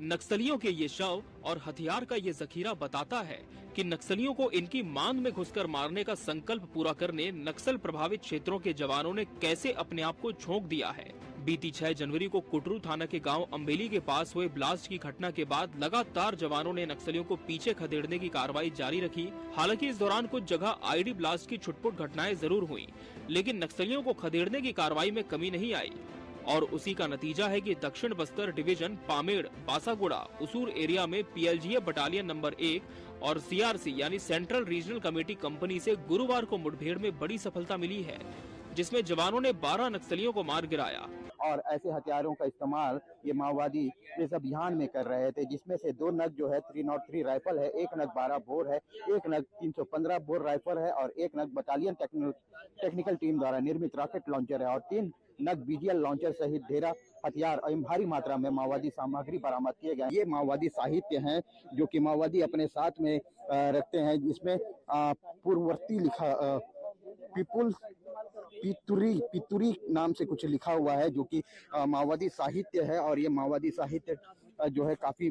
नक्सलियों के ये शव और हथियार का ये जखीरा बताता है कि नक्सलियों को इनकी मान में घुसकर मारने का संकल्प पूरा करने नक्सल प्रभावित क्षेत्रों के जवानों ने कैसे अपने आप को झोंक दिया है। बीती 6 जनवरी को कुटरू थाना के गांव अम्बेली के पास हुए ब्लास्ट की घटना के बाद लगातार जवानों ने नक्सलियों को पीछे खदेड़ने की कार्रवाई जारी रखी। हालांकि इस दौरान कुछ जगह आईडी ब्लास्ट की छुटपुट घटनाएं जरूर हुई, लेकिन नक्सलियों को खदेड़ने की कार्रवाई में कमी नहीं आई। और उसी का नतीजा है कि दक्षिण बस्तर डिवीजन पामेड़, बासागुड़ा, उसूर एरिया में पीएलजीए बटालियन नंबर 1 और सीआरसी यानी सेंट्रल रीजनल कमेटी कंपनी से गुरुवार को मुठभेड़ में बड़ी सफलता मिली है, जिसमें जवानों ने 12 नक्सलियों को मार गिराया। और ऐसे हथियारों का इस्तेमाल ये माओवादी इस अभियान में कर रहे थे, जिसमें से 2 नग जो है 303 राइफल है, 1 नग 12 बोर है, 1 नग 315 बोर राइफल है और 1 नग बटालियन टेक्निकल टीम द्वारा निर्मित रॉकेट लॉन्चर है और 3 नग बीजीएल लॉन्चर सहित ढेरा हथियार एवं भारी मात्रा में माओवादी सामग्री बरामद किए गए। ये माओवादी साहित्य हैं जो कि माओवादी अपने साथ में रखते हैं, जिसमें पूर्ववर्ती लिखा पीपुल्स पितुरी नाम से कुछ लिखा हुआ है, जो कि माओवादी साहित्य है। और ये माओवादी साहित्य जो है काफी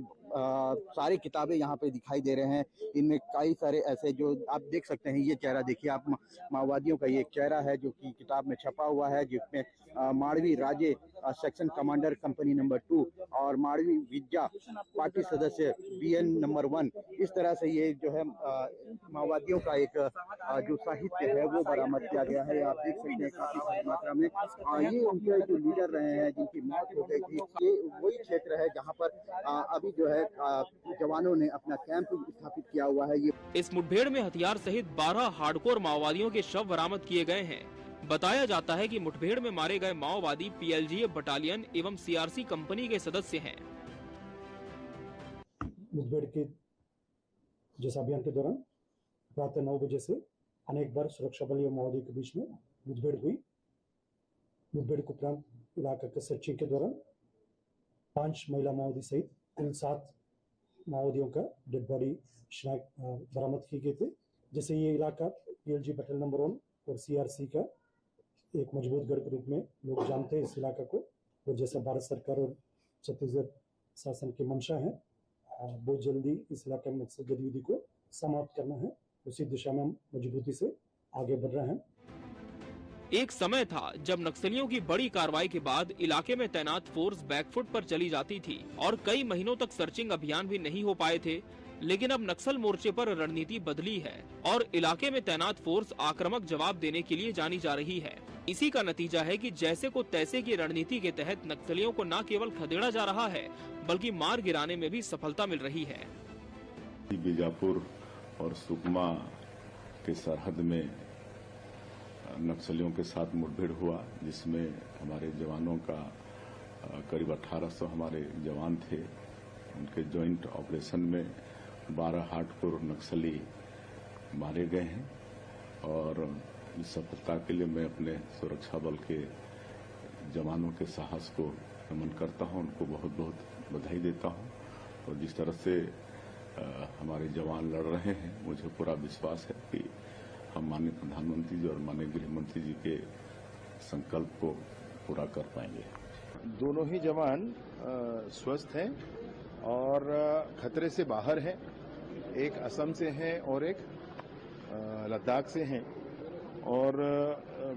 सारी किताबें यहाँ पे दिखाई दे रहे हैं। इनमें कई सारे ऐसे जो आप देख सकते हैं, ये चेहरा देखिए आप, माओवादियों का ये एक चेहरा है जो कि किताब में छपा हुआ है, जिसमें माड़वी राजे सेक्शन कमांडर कंपनी नंबर 2 और माड़वी विद्या पार्टी सदस्य बीएन नंबर 1, इस तरह से ये जो है माओवादियों का एक जो साहित्य है वो बरामद किया गया है। आप देख सकते हैं काफी भारी मात्रा में। ये उनके जो लीडर रहे हैं जिनकी मौत हो गई थी, ये वही क्षेत्र है जहाँ पर अभी जो है जवानों ने अपना कैंप स्थापित किया हुआ है। इस मुठभेड़ में हथियार सहित 12 हार्डकोर माओवादियों के शव बरामद किए गए हैं। बताया जाता है कि मुठभेड़ में मारे गए माओवादी पीएलजीए बटालियन एवं सीआरसी कंपनी के सदस्य हैं। मुठभेड़ के जिस अभियान के दौरान प्रातः 9 बजे से अनेक बार सुरक्षा बल एवं माओवादियों के बीच में मुठभेड़ हुई। मुठभेड़ के उपरांत इलाका के सर्चिंग के दौरान 5 महिला माओवादी सहित कुल 7 माओवादियों का डेड बॉडी बरामद की गई थे। जैसे ये इलाका पीएलजी बटालियन नंबर 1 और सीआरसी का एक मजबूत गढ़ के रूप में लोग जानते हैं इस इलाका को, और जैसा भारत सरकार और छत्तीसगढ़ शासन की मंशा है, बहुत जल्दी इस इलाके में नक्सल गतिविधि को समाप्त करना है, उसी दिशा में हम मजबूती से आगे बढ़ रहे हैं। एक समय था जब नक्सलियों की बड़ी कार्रवाई के बाद इलाके में तैनात फोर्स बैकफुट पर चली जाती थी और कई महीनों तक सर्चिंग अभियान भी नहीं हो पाए थे। लेकिन अब नक्सल मोर्चे पर रणनीति बदली है और इलाके में तैनात फोर्स आक्रामक जवाब देने के लिए जानी जा रही है। इसी का नतीजा है कि जैसे को तैसे की रणनीति के तहत नक्सलियों को न केवल खदेड़ा जा रहा है, बल्कि मार गिराने में भी सफलता मिल रही है। बीजापुर और सुकमा के सरहद में नक्सलियों के साथ मुठभेड़ हुआ, जिसमें हमारे जवानों का करीब 1800 हमारे जवान थे। उनके जॉइंट ऑपरेशन में 12 हार्डकोर नक्सली मारे गए हैं और इस सफलता के लिए मैं अपने सुरक्षा बल के जवानों के साहस को नमन करता हूं, उनको बहुत बहुत बधाई देता हूं। और जिस तरह से हमारे जवान लड़ रहे हैं, मुझे पूरा विश्वास है कि हम माननीय प्रधानमंत्री जी और माननीय गृह मंत्री जी के संकल्प को पूरा कर पाएंगे। दोनों ही जवान स्वस्थ हैं और खतरे से बाहर हैं। एक असम से हैं और एक लद्दाख से हैं और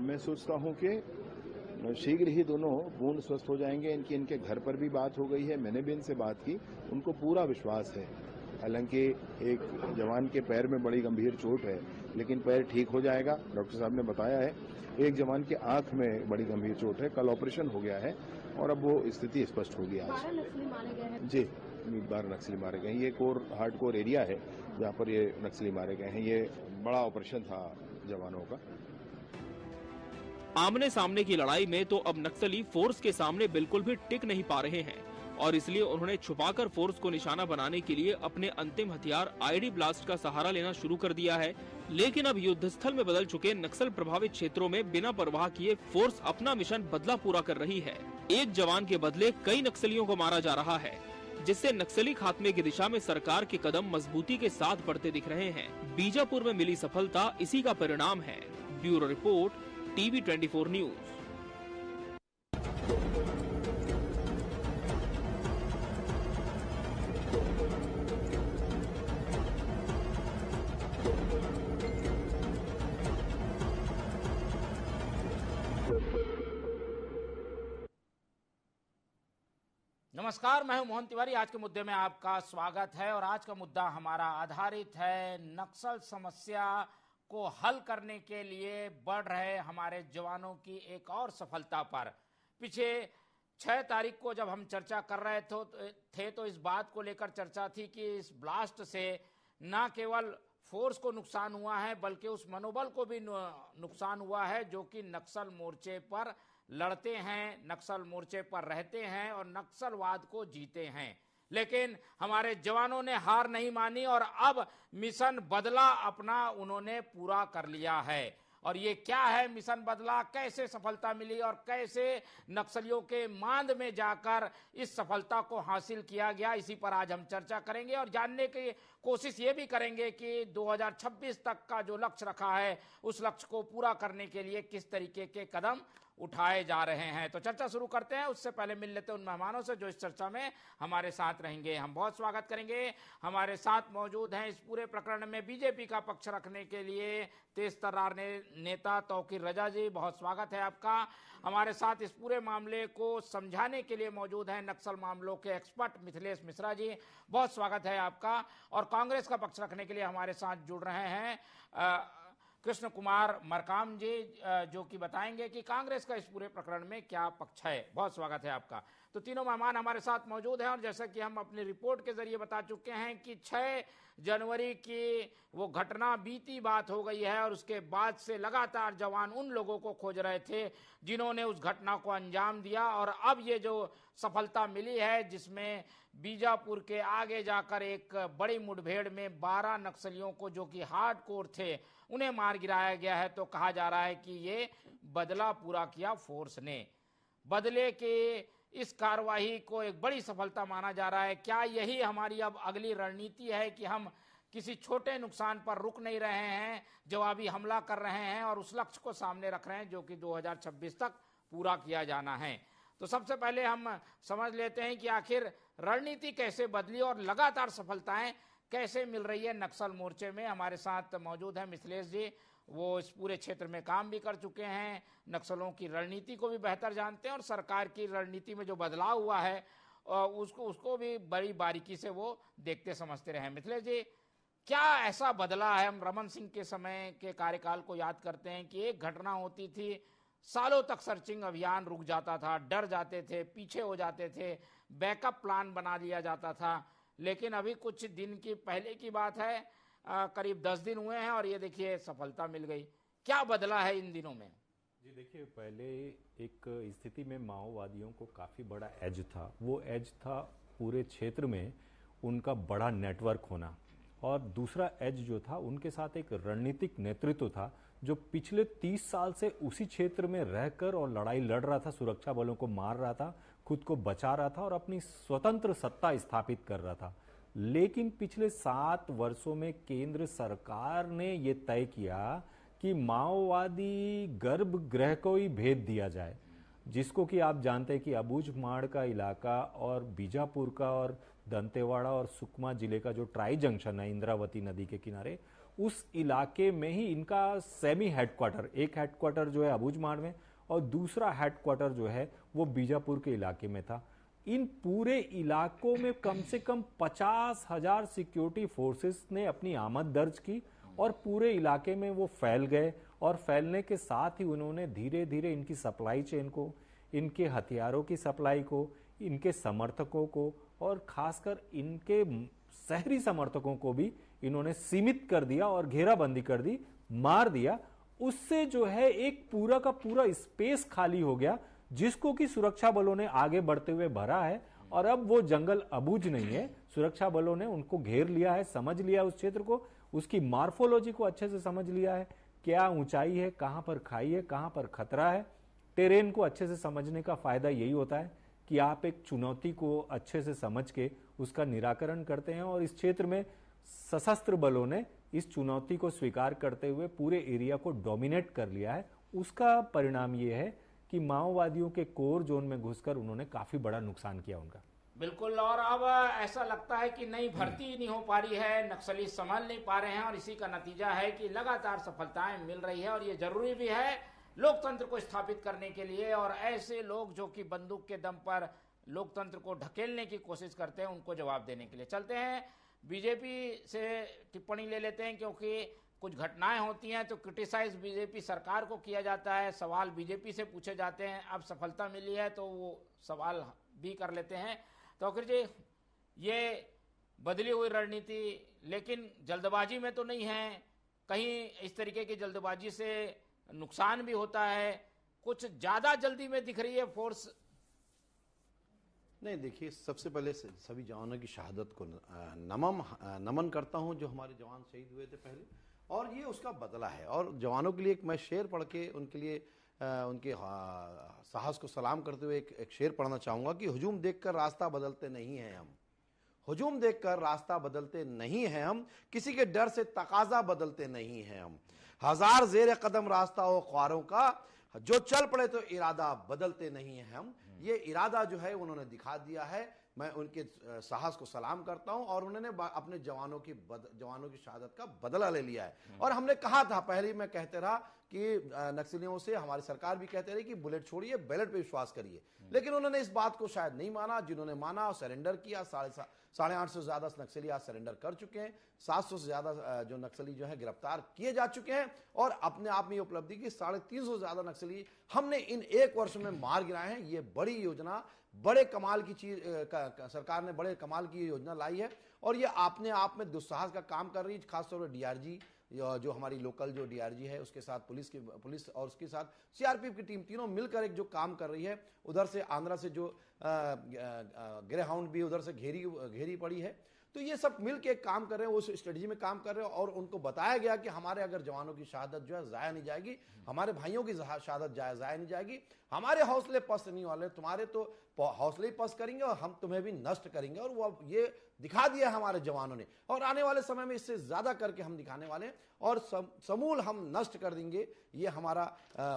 मैं सोचता हूं कि शीघ्र ही दोनों पूर्ण स्वस्थ हो जाएंगे। इनके घर पर भी बात हो गई है, मैंने भी इनसे बात की, उनको पूरा विश्वास है। हालांकि एक जवान के पैर में बड़ी गंभीर चोट है, लेकिन पैर ठीक हो जाएगा, डॉक्टर साहब ने बताया है। एक जवान के आंख में बड़ी गंभीर चोट है, कल ऑपरेशन हो गया है और अब वो स्थिति स्पष्ट होगी। आज 12 नक्सली मारे गए हैं जी, 12 नक्सली मारे गए हैं। ये हार्डकोर एरिया है जहाँ पर ये नक्सली मारे गए हैं। ये बड़ा ऑपरेशन था जवानों का। आमने सामने की लड़ाई में तो अब नक्सली फोर्स के सामने बिल्कुल भी टिक नहीं पा रहे हैं और इसलिए उन्होंने छुपाकर फोर्स को निशाना बनाने के लिए अपने अंतिम हथियार आईडी ब्लास्ट का सहारा लेना शुरू कर दिया है। लेकिन अब युद्धस्थल में बदल चुके नक्सल प्रभावित क्षेत्रों में बिना परवाह किए फोर्स अपना मिशन बदला पूरा कर रही है। एक जवान के बदले कई नक्सलियों को मारा जा रहा है, जिससे नक्सली खात्मे की दिशा में सरकार के कदम मजबूती के साथ बढ़ते दिख रहे हैं। बीजापुर में मिली सफलता इसी का परिणाम है। Bureau report, TV 24 news. नमस्कार, मैं हूं मोहन तिवारी। आज के मुद्दे में आपका स्वागत है और आज का मुद्दा हमारा आधारित है नक्सल समस्या को हल करने के लिए बढ़ रहे हमारे जवानों की एक और सफलता पर। पीछे 6 तारीख को जब हम चर्चा कर रहे थे तो इस बात को लेकर चर्चा थी कि इस ब्लास्ट से न केवल फोर्स को नुकसान हुआ है बल्कि उस मनोबल को भी नुकसान हुआ है जो कि नक्सल मोर्चे पर लड़ते हैं, नक्सल मोर्चे पर रहते हैं और नक्सलवाद को जीते हैं। लेकिन हमारे जवानों ने हार नहीं मानी और अब मिशन बदला अपना उन्होंने पूरा कर लिया है। और ये क्या है मिशन बदला, कैसे सफलता मिली और कैसे नक्सलियों के मांद में जाकर इस सफलता को हासिल किया गया, इसी पर आज हम चर्चा करेंगे और जानने की कोशिश ये भी करेंगे कि 2026 तक का जो लक्ष्य रखा है उस लक्ष्य को पूरा करने के लिए किस तरीके के कदम उठाए जा रहे हैं। तो चर्चा शुरू करते हैं। उससे पहले मिल लेते हैं उन मेहमानों से जो इस चर्चा में हमारे साथ रहेंगे। हम बहुत स्वागत करेंगे। हमारे साथ मौजूद हैं इस पूरे प्रकरण में बीजेपी का पक्ष रखने के लिए तेज तर्रार नेता तौकीर रजा जी, बहुत स्वागत है आपका। हमारे साथ इस पूरे मामले को समझाने के लिए मौजूद हैं नक्सल मामलों के एक्सपर्ट मिथिलेश मिश्रा जी, बहुत स्वागत है आपका। और कांग्रेस का पक्ष रखने के लिए हमारे साथ जुड़ रहे हैं कृष्ण कुमार मरकाम जी, जो कि बताएंगे कि कांग्रेस का इस पूरे प्रकरण में क्या पक्ष है। बहुत स्वागत है आपका। तो तीनों मेहमान हमारे साथ मौजूद हैं और जैसा कि हम अपनी रिपोर्ट के जरिए बता चुके हैं कि 6 जनवरी की वो घटना बीती बात हो गई है और उसके बाद से लगातार जवान उन लोगों को खोज रहे थे जिन्होंने उस घटना को अंजाम दिया। और अब ये जो सफलता मिली है जिसमें बीजापुर के आगे जाकर एक बड़ी मुठभेड़ में 12 नक्सलियों को जो कि हार्डकोर थे उन्हें मार गिराया गया है, तो कहा जा रहा है कि ये बदला पूरा किया फोर्स ने। बदले के इस कार्रवाई को एक बड़ी सफलता माना जा रहा है। क्या यही हमारी अब अगली रणनीति है कि हम किसी छोटे नुकसान पर रुक नहीं रहे हैं, जवाबी हमला कर रहे हैं और उस लक्ष्य को सामने रख रहे हैं जो कि 2026 तक पूरा किया जाना है। तो सबसे पहले हम समझ लेते हैं कि आखिर रणनीति कैसे बदली और लगातार सफलताएं कैसे मिल रही है नक्सल मोर्चे में। हमारे साथ मौजूद हैं मिथिलेश जी, वो इस पूरे क्षेत्र में काम भी कर चुके हैं, नक्सलों की रणनीति को भी बेहतर जानते हैं और सरकार की रणनीति में जो बदलाव हुआ है उसको भी बड़ी बारीकी से वो देखते समझते रहे। मिथिलेश जी, क्या ऐसा बदला है? हम रमन सिंह के समय के कार्यकाल को याद करते हैं कि एक घटना होती थी, सालों तक सर्चिंग अभियान रुक जाता था, डर जाते थे, पीछे हो जाते थे, बैकअप प्लान बना लिया जाता था। लेकिन अभी कुछ दिन की पहले की बात है, करीब 10 दिन हुए हैं और ये देखिए सफलता मिल गई। क्या बदला है इन दिनों में? जी देखिए, पहले एक स्थिति में माओवादियों को काफ़ी बड़ा एज था। वो एज था पूरे क्षेत्र में उनका बड़ा नेटवर्क होना, और दूसरा एज जो था उनके साथ एक रणनीतिक नेतृत्व था जो पिछले 30 साल से उसी क्षेत्र में रहकर और लड़ाई लड़ रहा था, सुरक्षा बलों को मार रहा था, खुद को बचा रहा था और अपनी स्वतंत्र सत्ता स्थापित कर रहा था। लेकिन पिछले 7 वर्षों में केंद्र सरकार ने ये तय किया कि माओवादी गर्भगृह को ही भेद दिया जाए, जिसको कि आप जानते हैं कि अबूझमाड़ का इलाका और बीजापुर का और दंतेवाड़ा और सुकमा जिले का जो ट्राई जंक्शन है इंद्रावती नदी के किनारे, उस इलाके में ही इनका सेमी हेडक्वार्टर, एक हेडक्वार्टर जो है अबूझमाड़ में और दूसरा हेडक्वार्टर जो है वो बीजापुर के इलाके में था। इन पूरे इलाकों में कम से कम 50,000 सिक्योरिटी फोर्सेस ने अपनी आमद दर्ज की और पूरे इलाके में वो फैल गए। और फैलने के साथ ही उन्होंने धीरे धीरे इनकी सप्लाई चेन को, इनके हथियारों की सप्लाई को, इनके समर्थकों को और खासकर इनके शहरी समर्थकों को भी इन्होंने सीमित कर दिया और घेराबंदी कर दी, मार दिया। उससे जो है एक पूरा का पूरा स्पेस खाली हो गया जिसको कि सुरक्षा बलों ने आगे बढ़ते हुए भरा है। और अब वो जंगल अबूझ नहीं है, सुरक्षा बलों ने उनको घेर लिया है, समझ लिया उस क्षेत्र को, उसकी मार्फोलॉजी को अच्छे से समझ लिया है, क्या ऊंचाई है, कहां पर खाई है, कहां पर खतरा है। टेरेन को अच्छे से समझने का फायदा यही होता है कि आप एक चुनौती को अच्छे से समझ के उसका निराकरण करते हैं। और इस क्षेत्र में सशस्त्र बलों ने इस चुनौती को स्वीकार करते हुए पूरे एरिया को डोमिनेट कर लिया है। उसका परिणाम ये है कि माओवादियों के कोर जोन में घुसकर उन्होंने काफी बड़ा नुकसान किया उनका। बिल्कुल। और अब ऐसा लगता है कि नई भर्ती नहीं हो पा रही है, नक्सली संभल नहीं पा रहे हैं और इसी का नतीजा है कि लगातार सफलताएं मिल रही है। और ये जरूरी भी है लोकतंत्र को स्थापित करने के लिए। और ऐसे लोग जो कि बंदूक के दम पर लोकतंत्र को ढकेलने की कोशिश करते हैं, उनको जवाब देने के लिए। चलते हैं बीजेपी से टिप्पणी ले लेते हैं, क्योंकि कुछ घटनाएं होती हैं तो क्रिटिसाइज बीजेपी सरकार को किया जाता है, सवाल बीजेपी से पूछे जाते हैं। अब सफलता मिली है तो वो सवाल भी कर लेते हैं। तो आखिर जी, ये बदली हुई रणनीति लेकिन जल्दबाजी में तो नहीं है, कहीं इस तरीके की जल्दबाजी से नुकसान भी होता है, कुछ ज्यादा जल्दी में दिख रही है फोर्स? नहीं, देखिए, सबसे पहले सभी जवानों की शहादत को नमन करता हूं, जो हमारे जवान शहीद हुए थे पहले, और ये उसका बदला है। और जवानों के लिए एक मैं शेर पढ़ के उनके लिए उनके साहस को सलाम करते हुए एक शेर पढ़ना चाहूंगा कि हुजूम देखकर रास्ता बदलते नहीं हैं हम, हुजूम देखकर रास्ता बदलते नहीं हैं हम, किसी के डर से तकाजा बदलते नहीं हैं हम, हजार जेर कदम रास्ता हो ख्वारों का, जो चल पड़े तो इरादा बदलते नहीं हैं हम। ये इरादा जो है उन्होंने दिखा दिया है। मैं उनके साहस को सलाम करता हूं, और उन्होंने अपने जवानों की शहादत का बदला ले लिया है। और हमने कहा था, पहले मैं कहते रहा कि नक्सलियों से हमारी सरकार भी कहते रही कि बुलेट छोड़िए, बैलेट पे विश्वास करिए, लेकिन उन्होंने इस बात को शायद नहीं माना। जिन्होंने माना और सरेंडर किया, 850 से ज्यादा नक्सली आज सरेंडर कर चुके हैं, 700 से ज्यादा जो नक्सली जो है गिरफ्तार किए जा चुके हैं, और अपने आप में उपलब्धि की 350 से ज्यादा नक्सली हमने इन 1 वर्ष में मार गिराए हैं। ये बड़ी योजना, बड़े कमाल की चीज सरकार ने बड़े कमाल की योजना लाई है, और ये अपने आप में दुस्साहस का काम कर रही है। खासतौर पर डीआरजी, जो हमारी लोकल जो डीआरजी है, उसके साथ पुलिस और उसके साथ सीआरपीएफ की टीम, तीनों मिलकर एक जो काम कर रही है। उधर से आंध्रा से जो ग्रे हाउंड भी उधर से घेरी पड़ी है, तो ये सब मिलके काम कर रहे हैं, उस स्ट्रेटजी में काम कर रहे हैं। और उनको बताया गया कि हमारे अगर जवानों की शहादत जो है जाया नहीं जाएगी, हमारे भाइयों की शहादत जाया नहीं जाएगी, हमारे हौसले पस्त नहीं वाले, तुम्हारे तो हौसले ही पस्त करेंगे और हम तुम्हें भी नष्ट करेंगे। और वो ये दिखा दिया हमारे जवानों ने, और आने वाले समय में इससे ज्यादा करके हम दिखाने वाले हैं, और समूल हम नष्ट कर देंगे। ये हमारा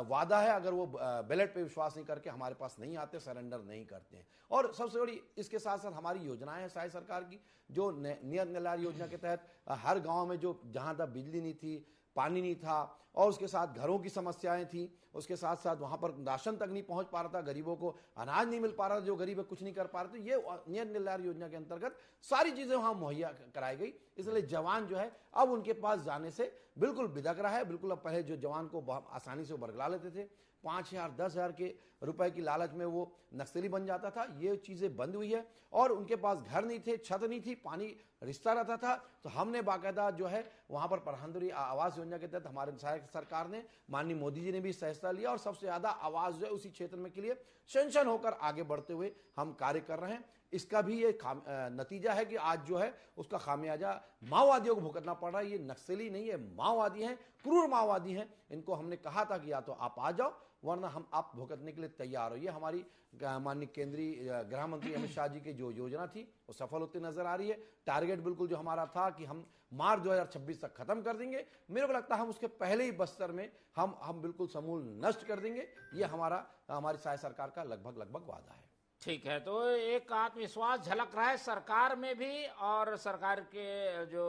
वादा है। अगर वो बैलेट पे विश्वास नहीं करके हमारे पास नहीं आते, सरेंडर नहीं करते हैं। और सबसे बड़ी इसके साथ साथ हमारी योजनाएं हैं साई सरकार की, जो नियत निलार योजना के तहत हर गांव में जो जहां तक बिजली नहीं थी, पानी नहीं था, और उसके साथ घरों की समस्याएं थी, उसके साथ साथ वहां पर राशन तक नहीं पहुंच पा रहा था, गरीबों को अनाज नहीं मिल पा रहा था, जो गरीब है कुछ नहीं कर पा रहे थे। ये नियत निलार योजना के अंतर्गत सारी चीजें वहां मुहैया कराई गई। इसलिए जवान जो है अब उनके पास जाने से बिल्कुल बिदक रहा है। बिल्कुल, अब पहले जो जवान को आसानी से बरगला लेते थे, 5,000 10,000 के रुपए की लालच में वो नक्सली बन जाता था, ये चीजें बंद हुई है। और उनके पास घर नहीं थे, छत नहीं थी, पानी रिश्ता रहता था, तो हमने बाकायदा जो है वहां पर प्रधानमंत्री आवास योजना के तहत हमारे सरकार ने, माननीय मोदी जी ने भी सहजता लिया, और सबसे ज्यादा आवास जो है उसी क्षेत्र में के लिए सेंशन होकर आगे बढ़ते हुए हम कार्य कर रहे हैं। इसका भी ये नतीजा है कि आज जो है उसका खामियाजा माओवादियों को भुगतना पड़ रहा है। ये नक्सली नहीं है, माओवादी हैं, क्रूर माओवादी हैं। इनको हमने कहा था कि या तो आप आ जाओ, वरना हम आप भुगतने के लिए तैयार हो। ये हमारी माननीय केंद्रीय गृह मंत्री अमित शाह जी की जो योजना थी वो सफल होती नजर आ रही है। टारगेट बिल्कुल जो हमारा था कि हम मार्च 2026 तक खत्म कर देंगे, मेरे को लगता है हम उसके पहले ही बस्तर में हम बिल्कुल समूल नष्ट कर देंगे। ये हमारी साय सरकार का लगभग वादा है। ठीक है, तो एक आत्मविश्वास झलक रहा है सरकार में भी, और सरकार के जो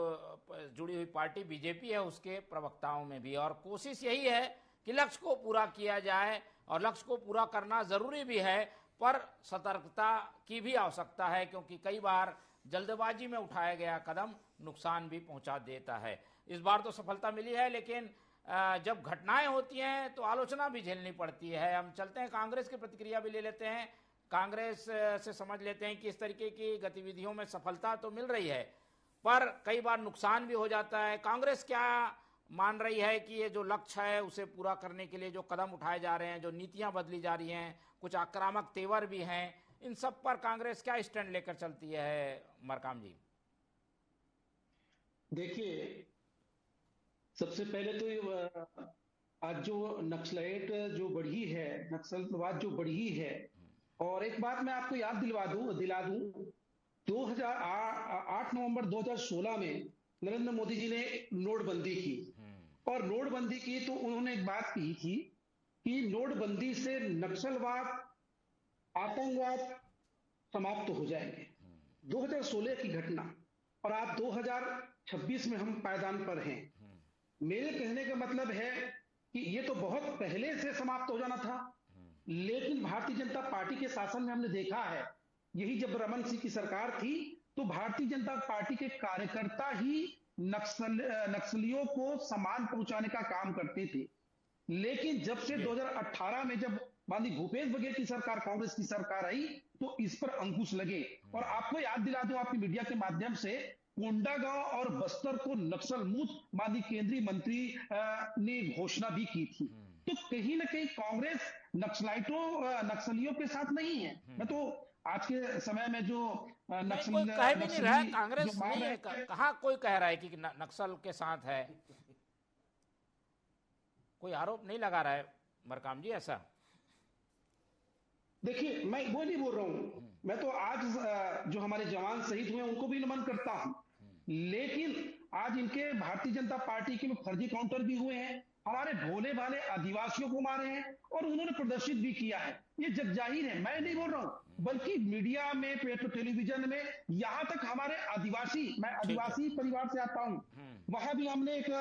जुड़ी हुई पार्टी बीजेपी है उसके प्रवक्ताओं में भी। और कोशिश यही है कि लक्ष्य को पूरा किया जाए, और लक्ष्य को पूरा करना जरूरी भी है, पर सतर्कता की भी आवश्यकता है, क्योंकि कई बार जल्दबाजी में उठाया गया कदम नुकसान भी पहुंचा देता है। इस बार तो सफलता मिली है, लेकिन जब घटनाएं होती हैं तो आलोचना भी झेलनी पड़ती है। हम चलते हैं, कांग्रेस की प्रतिक्रिया भी ले लेते हैं, कांग्रेस से समझ लेते हैं कि इस तरीके की गतिविधियों में सफलता तो मिल रही है, पर कई बार नुकसान भी हो जाता है। कांग्रेस क्या मान रही है कि ये जो लक्ष्य है उसे पूरा करने के लिए जो कदम उठाए जा रहे हैं, जो नीतियां बदली जा रही हैं, कुछ आक्रामक तेवर भी हैं, इन सब पर कांग्रेस क्या स्टैंड लेकर चलती है? मरकाम जी, देखिए, सबसे पहले तो आज जो नक्सलाइट जो बढ़ी है, नक्सलवाद जो बढ़ी है, और एक बात मैं आपको याद दिला दूं 2008 नवंबर 2016 में नरेंद्र मोदी जी ने नोटबंदी की, और नोटबंदी की तो उन्होंने एक बात कही थी कि नोटबंदी से नक्सलवाद, आतंकवाद समाप्त हो जाएंगे। 2016 की घटना, और आज 2026 में हम पायदान पर हैं। मेरे कहने का मतलब है कि ये तो बहुत पहले से समाप्त हो जाना था, लेकिन भारतीय जनता पार्टी के शासन में हमने देखा है यही जब रमन सिंह की सरकार थी तो भारतीय जनता पार्टी के कार्यकर्ता ही नक्सलियों को सामान पहुंचाने का काम करते थे। लेकिन जब से 2018 में जब माननीय भूपेश बघेल की सरकार, कांग्रेस की सरकार आई, तो इस पर अंकुश लगे। और आपको याद दिला दूं आपकी मीडिया के माध्यम से, कोंडागांव और बस्तर को नक्सल मुक्त माननीय केंद्रीय मंत्री ने घोषणा भी की थी। तो कहीं ना कहीं कांग्रेस नक्सलियों के साथ नहीं है। मैं तो आज के समय में जो नक्सल कोई कह भी नहीं रहा है, कांग्रेस नहीं है, कहाँ कोई कह रहा है कि नक्सल के साथ है, कोई आरोप नहीं लगा रहा है मरकाम जी ऐसा। देखिए, मैं वो नहीं बोल रहा हूं, मैं तो आज जो हमारे जवान शहीद हुए उनको भी नमन करता हूं, लेकिन आज इनके भारतीय जनता पार्टी के फर्जी काउंटर भी हुए हैं, हमारे भोले भाले आदिवासियों को मारे हैं और उन्होंने प्रदर्शित भी किया है। ये जग जाहिर है, मैं नहीं बोल रहा हूं, बल्कि मीडिया में, टेलीविजन में, यहां तक हमारे आदिवासी, मैं आदिवासी परिवार से आता हूं, वहां भी हमने एक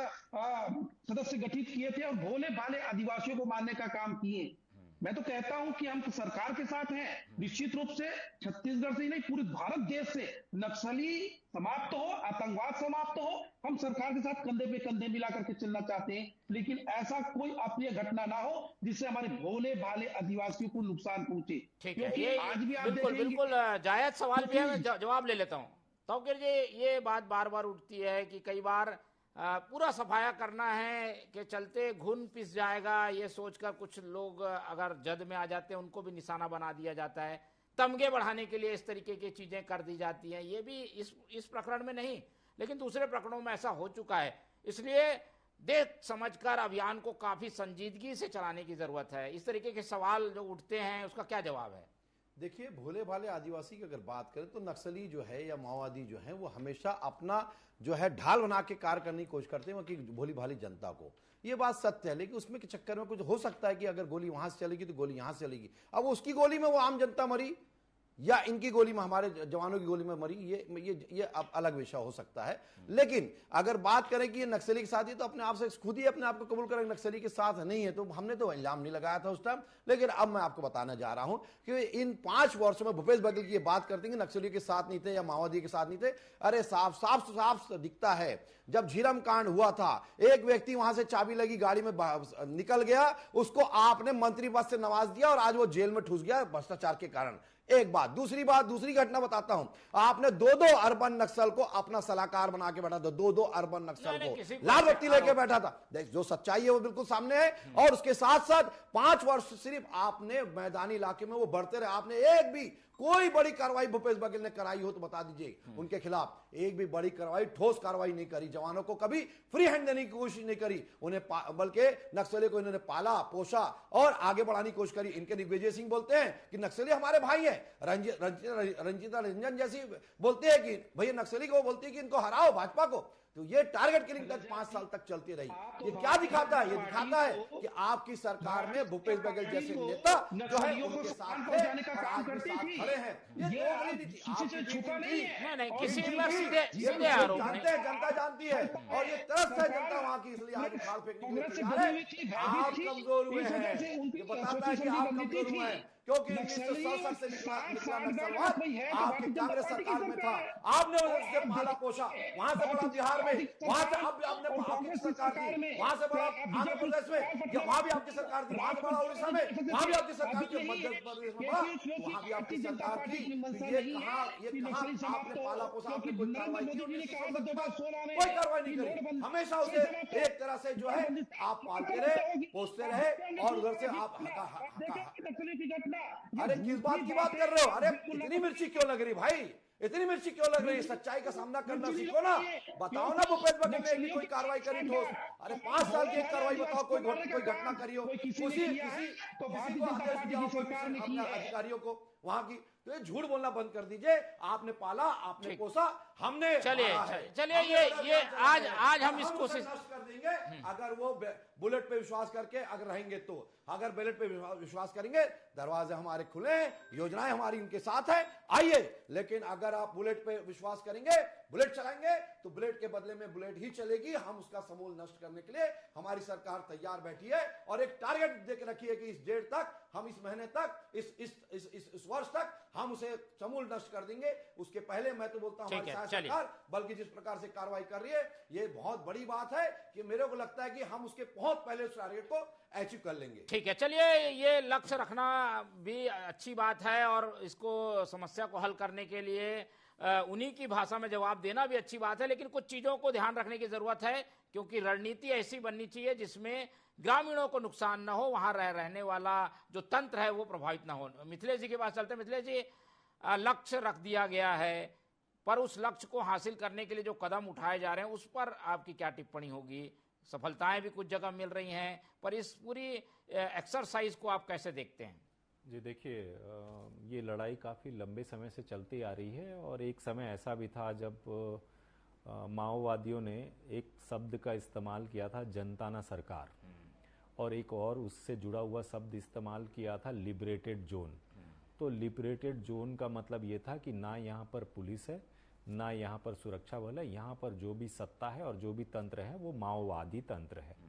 सदस्य गठित किए थे और भोले भाले आदिवासियों को मारने का काम किए। मैं तो कहता हूं कि हम सरकार के साथ हैं, निश्चित रूप से छत्तीसगढ़ से ही नहीं पूरे भारत देश से नक्सली समाप्त हो, आतंकवाद समाप्त हो, हम सरकार के साथ कंधे पे कंधे मिला करके चलना चाहते हैं, लेकिन ऐसा कोई अप्रिय घटना ना हो जिससे हमारे भोले भाले आदिवासियों को नुकसान पहुंचे। क्योंकि आज भी आप बिल्कुल जायज सवाल भी है, मैं जवाब ले लेता हूँ। तौकीर जी, ये बात बार बार उठती है कि कई बार पूरा सफाया करना है के चलते घुन पिस जाएगा, ये सोचकर कुछ लोग अगर जद में आ जाते हैं उनको भी निशाना बना दिया जाता है, तमगे बढ़ाने के लिए इस तरीके की चीजें कर दी जाती हैं। ये भी इस प्रकरण में नहीं, लेकिन दूसरे प्रकरणों में ऐसा हो चुका है। इसलिए देख समझकर अभियान को काफी संजीदगी से चलाने की जरूरत है। इस तरीके के सवाल जो उठते हैं उसका क्या जवाब है? देखिए, भोले भाले आदिवासी की अगर बात करें तो नक्सली जो है या माओवादी जो है वो हमेशा अपना जो है ढाल बना के कार्य करने की कोशिश करते हैं कि भोली भाली जनता को। ये बात सत्य है, लेकिन उसमें के चक्कर में कुछ हो सकता है कि अगर गोली वहां से चलेगी तो गोली यहां से चलेगी। अब उसकी गोली में वो आम जनता मरी या इनकी गोली में, हमारे जवानों की गोली में मरी, ये अब अलग विषय हो सकता है। लेकिन अगर बात करें कि ये नक्सली के साथ ही, तो अपने आप से खुद ही अपने आप को कबूल करें नक्सली के साथ नहीं है, तो हमने तो इल्जाम नहीं लगाया था उस टाइम। लेकिन अब मैं आपको बताना जा रहा हूं कि इन 5 वर्षों में भूपेश बघेल की ये बात करते हैं कि नक्सली के साथ नहीं थे या माओवादी के साथ नहीं थे। अरे साफ दिखता है, जब झीरम कांड हुआ था, एक व्यक्ति वहां से चाबी लगी गाड़ी में निकल गया, उसको आपने मंत्री पद से नवाज दिया और आज वो जेल में ठूस गया भ्रष्टाचार के कारण। एक बात, दूसरी घटना बताता हूं, आपने 2 अर्बन नक्सल को अपना सलाहकार बना के बैठा था, 2 अर्बन नक्सल को लाल बत्ती लेके बैठा था। देख, जो सच्चाई है वो बिल्कुल सामने है। और उसके साथ साथ 5 वर्ष सिर्फ आपने मैदानी इलाके में वो बढ़ते रहे, आपने एक भी कोई बड़ी कार्रवाई भूपेश बघेल ने कराई हो तो बता दीजिए उनके खिलाफ। एक भी बड़ी कार्रवाई, ठोस कार्रवाई नहीं करी, जवानों को कभी फ्री हैंड देने की कोशिश नहीं करी, उन्हें बल्कि नक्सलियों को इन्होंने पाला पोषा और आगे बढ़ाने की कोशिश करी। इनके दिग्विजय सिंह बोलते हैं कि नक्सली हमारे भाई हैं, रंजीता रंजन जैसी बोलते हैं कि भैया नक्सली को बोलती है कि इनको हराओ भाजपा को। तो ये टारगेट किलिंग तक 5 साल तक चलती रही। ये क्या दिखाता है? ये दिखाता है कि आपकी सरकार में भूपेश बघेल जैसे नेता जो है उनके साथ खड़े हैं। ये नहीं, किसी पर सीधे आरोप जानते हैं, जनता जानती है और ये त्रस्त है जनता वहां की, इसलिए आज उखाड़ फेंकने के लिए आप कमजोर हुए हैं। ये बताता है कि आप कमजोर हुए हैं, क्योंकि 1967 से निकला नक्सलवाद आपकी कांग्रेस सरकार में था, आपने उससे पाला पोषा, वहां से बड़ा बिहार में, वहां से अब आपने आपकी सरकार थी, वहां से बड़ा आंध्र प्रदेश में, वहां भी आपकी सरकार थी, वहां से बड़ा उड़ीसा में, वहां भी आपकी सरकार थी, मध्य प्रदेश में वहां भी आपकी सरकार थी। ये कहां आपने पाला पोषा, आपने कोई कार्रवाई की? कोई कार्रवाई नहीं करी, हमेशा उसे एक तरह से जो है आप पालते रहे, पोसते रहे और उधर से आप अरे किस बात की बात कर रहे हो? अरे इतनी मिर्ची क्यों लग रही भाई, इतनी मिर्ची क्यों लग रही है? सच्चाई का सामना करना सीखो ना। बताओ ना भूपेश बघेल ने कोई कार्रवाई करी ठोस? अरे 5 साल की एक कार्रवाई बताओ, कोई घटना करी हो, किसी अधिकारियों को वहां की। तो ये झूठ बोलना बंद कर दीजिए। आपने पाला, आपने पोसा, हमने चलिए ये आज हम इसको नष्ट कर देंगे अगर वो बुलेट पे विश्वास करके अगर रहेंगे तो। अगर बुलेट पे विश्वास करेंगे, दरवाजे हमारे खुले हैं, योजनाएं हमारी उनके साथ है, आइए। लेकिन अगर आप बुलेट पे विश्वास करेंगे बुलेट चलाएंगे तो बुलेट के बदले में बुलेट ही चलेगी। हम उसका समूल नष्ट करने के लिए हमारी सरकार तैयार बैठी है और एक टारगेट देकर रखी है कि इस डेट तक, हम इस महीने तक, इस वर्ष तक हम उसे समूल नष्ट कर देंगे। उसके पहले मैं तो बोलता हूं हमारी सरकार बल्कि जिस प्रकार से कार्रवाई कर रही है ये बहुत बड़ी बात है कि मेरे को लगता है कि हम उसके बहुत पहले उस टारगेट को अचीव कर लेंगे। ठीक है, चलिए ये लक्ष्य रखना भी अच्छी बात है और इसको समस्या को हल करने के लिए उन्हीं की भाषा में जवाब देना भी अच्छी बात है, लेकिन कुछ चीजों को ध्यान रखने की जरूरत है क्योंकि रणनीति ऐसी बननी चाहिए जिसमें ग्रामीणों को नुकसान ना हो, वहां रहने वाला जो तंत्र है वो प्रभावित ना हो। मिथिलेश जी के पास चलते हैं। मिथिलेश जी, लक्ष्य रख दिया गया है पर उस लक्ष्य को हासिल करने के लिए जो कदम उठाए जा रहे हैं उस पर आपकी क्या टिप्पणी होगी? सफलताएं भी कुछ जगह मिल रही हैं पर इस पूरी एक्सरसाइज को आप कैसे देखते हैं? जी देखिए, ये लड़ाई काफ़ी लंबे समय से चलती आ रही है और एक समय ऐसा भी था जब माओवादियों ने एक शब्द का इस्तेमाल किया था, जनता ना सरकार, और एक और उससे जुड़ा हुआ शब्द इस्तेमाल किया था, लिबरेटेड जोन। तो लिबरेटेड जोन का मतलब ये था कि ना यहाँ पर पुलिस है ना यहाँ पर सुरक्षा बल है, यहाँ पर जो भी सत्ता है और जो भी तंत्र है वो माओवादी तंत्र है।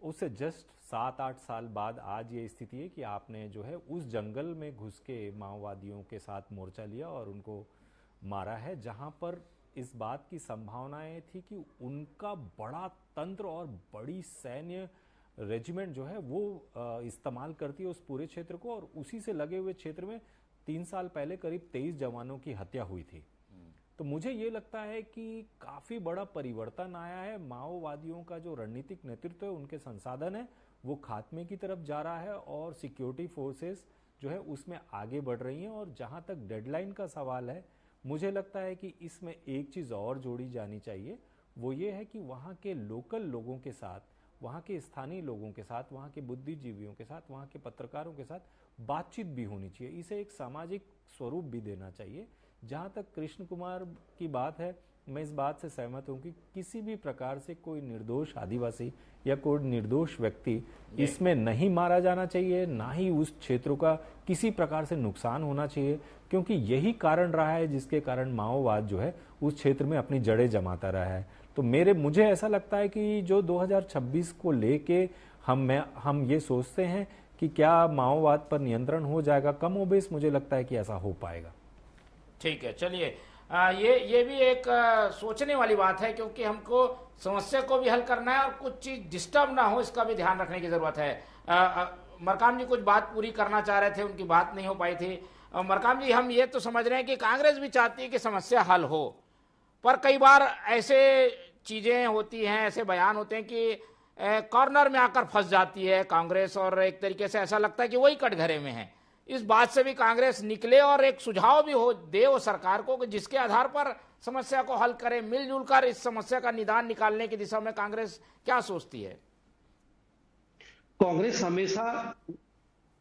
उससे जस्ट 7-8 साल बाद आज ये स्थिति है कि आपने जो है उस जंगल में घुस के माओवादियों के साथ मोर्चा लिया और उनको मारा है, जहाँ पर इस बात की संभावनाएं थी कि उनका बड़ा तंत्र और बड़ी सैन्य रेजिमेंट जो है वो इस्तेमाल करती है उस पूरे क्षेत्र को, और उसी से लगे हुए क्षेत्र में 3 साल पहले करीब 23 जवानों की हत्या हुई थी। तो मुझे ये लगता है कि काफ़ी बड़ा परिवर्तन आया है। माओवादियों का जो रणनीतिक नेतृत्व है, उनके संसाधन है, वो खात्मे की तरफ जा रहा है और सिक्योरिटी फोर्सेस जो है उसमें आगे बढ़ रही हैं। और जहाँ तक डेडलाइन का सवाल है, मुझे लगता है कि इसमें एक चीज़ और जोड़ी जानी चाहिए, वो ये है कि वहाँ के लोकल लोगों के साथ, वहाँ के स्थानीय लोगों के साथ, वहाँ के बुद्धिजीवियों के साथ, वहाँ के पत्रकारों के साथ बातचीत भी होनी चाहिए। इसे एक सामाजिक स्वरूप भी देना चाहिए। जहाँ तक कृष्ण कुमार की बात है, मैं इस बात से सहमत हूँ कि किसी भी प्रकार से कोई निर्दोष आदिवासी या कोई निर्दोष व्यक्ति इसमें नहीं मारा जाना चाहिए, ना ही उस क्षेत्रों का किसी प्रकार से नुकसान होना चाहिए, क्योंकि यही कारण रहा है जिसके कारण माओवाद जो है उस क्षेत्र में अपनी जड़ें जमाता रहा है। तो मुझे ऐसा लगता है कि जो 2026 को लेके हम ये सोचते हैं कि क्या माओवाद पर नियंत्रण हो जाएगा, कमोबेश मुझे लगता है कि ऐसा हो पाएगा। ठीक है, चलिए ये भी एक सोचने वाली बात है क्योंकि हमको समस्या को भी हल करना है और कुछ चीज डिस्टर्ब ना हो इसका भी ध्यान रखने की जरूरत है। मरकाम जी कुछ बात पूरी करना चाह रहे थे, उनकी बात नहीं हो पाई थी। मरकाम जी, हम ये तो समझ रहे हैं कि कांग्रेस भी चाहती है कि समस्या हल हो, पर कई बार ऐसे चीजें होती हैं, ऐसे बयान होते हैं कि कॉर्नर में आकर फंस जाती है कांग्रेस और एक तरीके से ऐसा लगता है कि वही कटघरे में है। इस बात से भी कांग्रेस निकले और एक सुझाव भी दे सरकार को कि जिसके आधार पर समस्या को हल करे, मिलजुल कर इस समस्या का निदान निकालने की दिशा में कांग्रेस क्या सोचती है? कांग्रेस हमेशा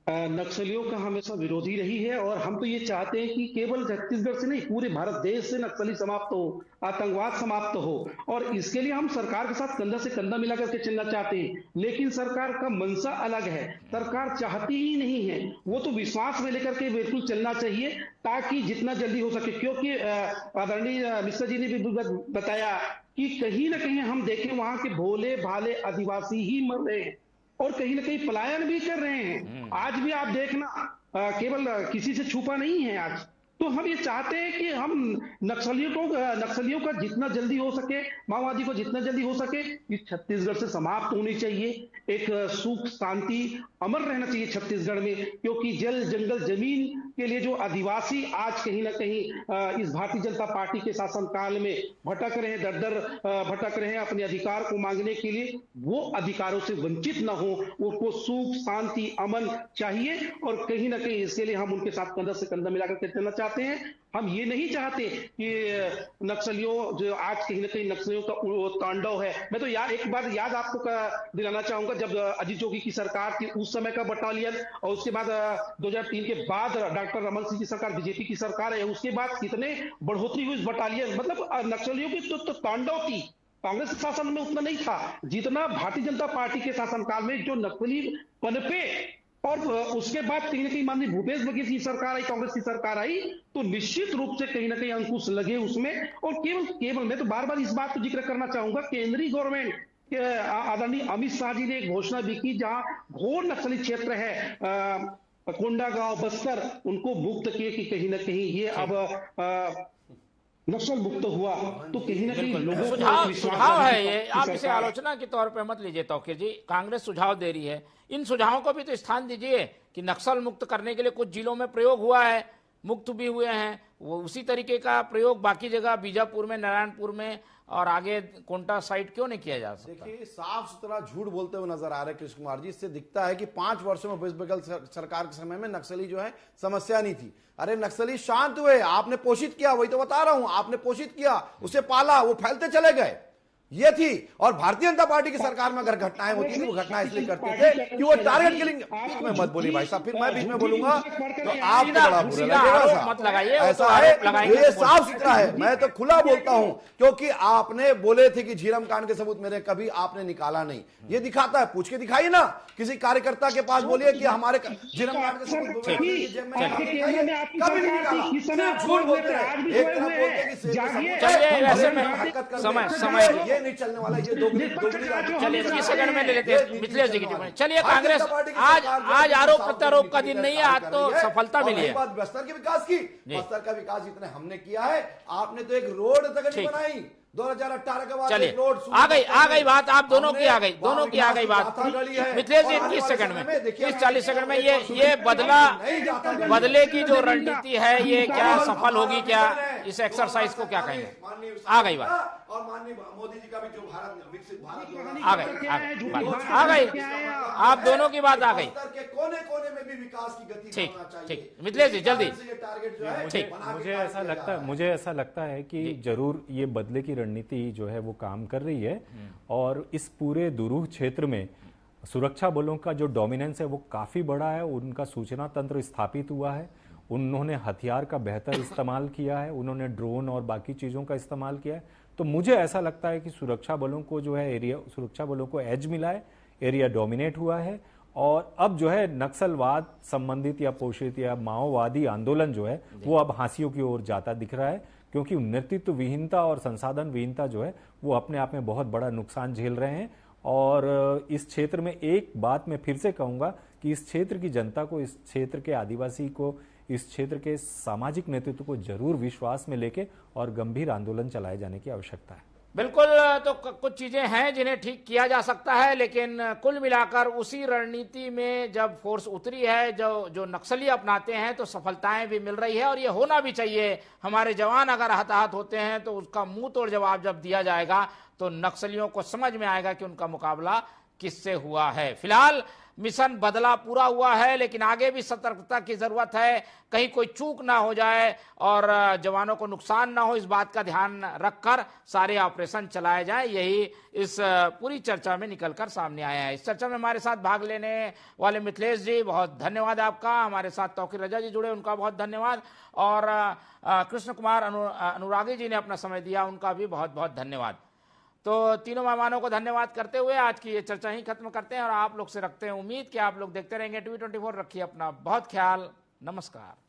नक्सलियों का हमेशा विरोधी रही है और हम तो ये चाहते हैं कि केवल छत्तीसगढ़ से नहीं, पूरे भारत देश से नक्सली समाप्त हो, आतंकवाद समाप्त हो, और इसके लिए हम सरकार के साथ कंधा से कंधा मिला करके चलना चाहते हैं। लेकिन सरकार का मंशा अलग है, सरकार चाहती ही नहीं है। वो तो विश्वास में लेकर के बिल्कुल चलना चाहिए ताकि जितना जल्दी हो सके, क्योंकि आदरणीय मिश्रा जी ने भी बताया कि कहीं ना कहीं हम देखें वहां के भोले भाले आदिवासी ही मर रहे हैं और कहीं ना कहीं पलायन भी कर रहे हैं। आज भी आप देखना, केवल किसी से छुपा नहीं है आज। तो हम ये चाहते हैं कि हम नक्सलियों का जितना जल्दी हो सके, माओवादी को जितना जल्दी हो सके इस छत्तीसगढ़ से समाप्त होनी चाहिए। एक सुख शांति अमर रहना चाहिए छत्तीसगढ़ में, क्योंकि जल जंगल जमीन के लिए जो आदिवासी आज कहीं ना कहीं इस भारतीय जनता पार्टी के शासनकाल में भटक रहे हैं, दर दर भटक रहे हैं अपने अधिकार को मांगने के लिए, वो अधिकारों से वंचित न हो। उनको सुख शांति अमन चाहिए और कहीं ना कहीं इसके लिए हम उनके साथ कंधा से कंधा मिलाकर के चलना चाहते हैं। हम ये नहीं चाहते कि नक्सलियों जो आज कहीं ना कहीं नक्सलियों का तांडव है। मैं तो एक बार याद आपको दिलाना चाहूंगा, जब अजीत जोगी की सरकार थी उस समय का बटालियन, और उसके बाद 2003 के बाद डॉक्टर रमन सिंह की सरकार, बीजेपी की सरकार है, उसके बाद कितने बढ़ोतरी हुई इस बटालियन। मतलब नक्सलियों की तो तांडव थी। कांग्रेस के शासन में उतना नहीं था जितना भारतीय जनता पार्टी के शासनकाल में जो नक्सली पनपे और उसके बाद कहीं ना कहीं माननीय भूपेश बघेल की सरकार आई, कांग्रेस की सरकार आई, तो निश्चित रूप से कहीं ना कहीं अंकुश लगे उसमें। और केवल मैं तो बार बार इस बात को जिक्र करना चाहूंगा, केंद्रीय गवर्नमेंट आदरणीय अमित शाह जी ने एक घोषणा भी की, जहां घोर नक्सली क्षेत्र है कोंडागांव, बस्तर, उनको मुक्त किए कि कहीं ना कहीं ये अब नक्सल मुक्त हुआ, तो कहीं ना कहीं लोगों को सुझाव है ये, आप इसे आलोचना के तौर पे मत लीजिए तौकीर जी। कांग्रेस सुझाव दे रही है, इन सुझावों को भी तो स्थान दीजिए कि नक्सल मुक्त करने के लिए कुछ जिलों में प्रयोग हुआ है, मुक्त भी हुए हैं, वो उसी तरीके का प्रयोग बाकी जगह बीजापुर में, नारायणपुर में और आगे कोंटा साइड क्यों नहीं किया जा सकता? देखिए, साफ सुथरा झूठ बोलते हुए नजर आ रहे कृष्ण कुमार जी। इससे दिखता है कि 5 वर्षों में वेस्ट बंगाल सरकार के समय में नक्सली जो है समस्या नहीं थी। अरे नक्सली शांत हुए, आपने पोषित किया, वही तो बता रहा हूं, आपने पोषित किया, उसे पाला, वो फैलते चले गए, ये थी। और भारतीय जनता पार्टी की सरकार में अगर घटनाएं होती थी, वो घटनाएं इसलिए करते थे कि वो टारगेट किलिंग। बीच में मत बोलिए भाई साहब, फिर मैं बीच में बोलूंगा तो आपको बड़ा बुरा लगेगा। मत लगाइए, ऐसा है, ये साफ सुथरा है, मैं तो खुला बोलता हूं, क्योंकि आपने बोले थे कि झीरम कांड के सबूत मेरे, कभी आपने निकाला नहीं। ये दिखाता है, पूछ के दिखाइए ना, किसी कार्यकर्ता के पास बोलिए कि हमारे झीरम कांड के सबूत कभी नहीं निकाला, झूठ बोलते हैं। एक तरफ बोलते हैं समय नहीं चलने वाला, ये दोगुनी चलिए 30 सेकंड में ले लेते हैं मिथिलेश जी की टिप्पणी। चलिए, कांग्रेस आज आरोप प्रत्यारोप का दिन नहीं है, आज तो सफलता मिली है। बात बस्तर के विकास की, बस्तर का विकास जितने हमने किया है, आपने तो एक रोड तक नहीं बनाई। 2018 के बाद चलिए, आ गई बात, आप दोनों की आ गई बात। मिथिलेश जी 30 सेकंड में, 30-40 सेकंड में ये बदले की जो रणनीति है, ये क्या सफल होगी? क्या इस एक्सरसाइज को क्या कहेंगे? आ गई बात, और माननीय मोदी जी का भी जो भारत विकसित भारत आ गई, आप दोनों की बात आ गई। कोने कोने में भी विकास की गति ठीक, मिथिलेश जी जल्दी। ठीक, मुझे ऐसा लगता है कि जरूर ये बदले की रणनीति जो है वो काम कर रही है, और इस पूरे दुरूह क्षेत्र में सुरक्षा बलों का जो डोमिनेंस है वो काफी बड़ा है। उनका सूचना तंत्र स्थापित हुआ है, उन्होंने हथियार का बेहतर इस्तेमाल किया है, उन्होंने ड्रोन और बाकी चीजों का इस्तेमाल किया है। तो मुझे ऐसा लगता है कि सुरक्षा बलों को जो है सुरक्षा बलों को एज मिला है, एरिया डोमिनेट हुआ है, और अब जो है नक्सलवाद संबंधित या पोषित या माओवादी आंदोलन जो है वो अब हांसियों की ओर जाता दिख रहा है, क्योंकि नेतृत्व विहीनता और संसाधन विहीनता जो है वो अपने आप में बहुत बड़ा नुकसान झेल रहे हैं। और इस क्षेत्र में एक बात मैं फिर से कहूंगा कि इस क्षेत्र की जनता को, इस क्षेत्र के आदिवासी को, इस क्षेत्र के सामाजिक नेतृत्व को जरूर विश्वास में लेके और गंभीर आंदोलन चलाए जाने की आवश्यकता है। बिल्कुल, तो कुछ चीजें हैं जिन्हें ठीक किया जा सकता है, लेकिन कुल मिलाकर उसी रणनीति में जब फोर्स उतरी है, जो नक्सली अपनाते हैं, तो सफलताएं भी मिल रही है, और ये होना भी चाहिए। हमारे जवान अगर हताहत होते हैं तो उसका मुंह तोड़ जवाब जब दिया जाएगा तो नक्सलियों को समझ में आएगा कि उनका मुकाबला किससे हुआ है। फिलहाल मिशन बदला पूरा हुआ है, लेकिन आगे भी सतर्कता की जरूरत है, कहीं कोई चूक ना हो जाए और जवानों को नुकसान ना हो, इस बात का ध्यान रखकर सारे ऑपरेशन चलाए जाए। यही इस पूरी चर्चा में निकलकर सामने आया है। इस चर्चा में हमारे साथ भाग लेने वाले मिथिलेश जी, बहुत धन्यवाद आपका। हमारे साथ तौकीर रजा जी जुड़े, उनका बहुत धन्यवाद। और कृष्ण कुमार अनुरागी जी ने अपना समय दिया, उनका भी बहुत बहुत धन्यवाद। तो तीनों मेहमानों को धन्यवाद करते हुए आज की ये चर्चा ही खत्म करते हैं, और आप लोग से रखते हैं उम्मीद कि आप लोग देखते रहेंगे TV24। रखिए अपना बहुत ख्याल, नमस्कार।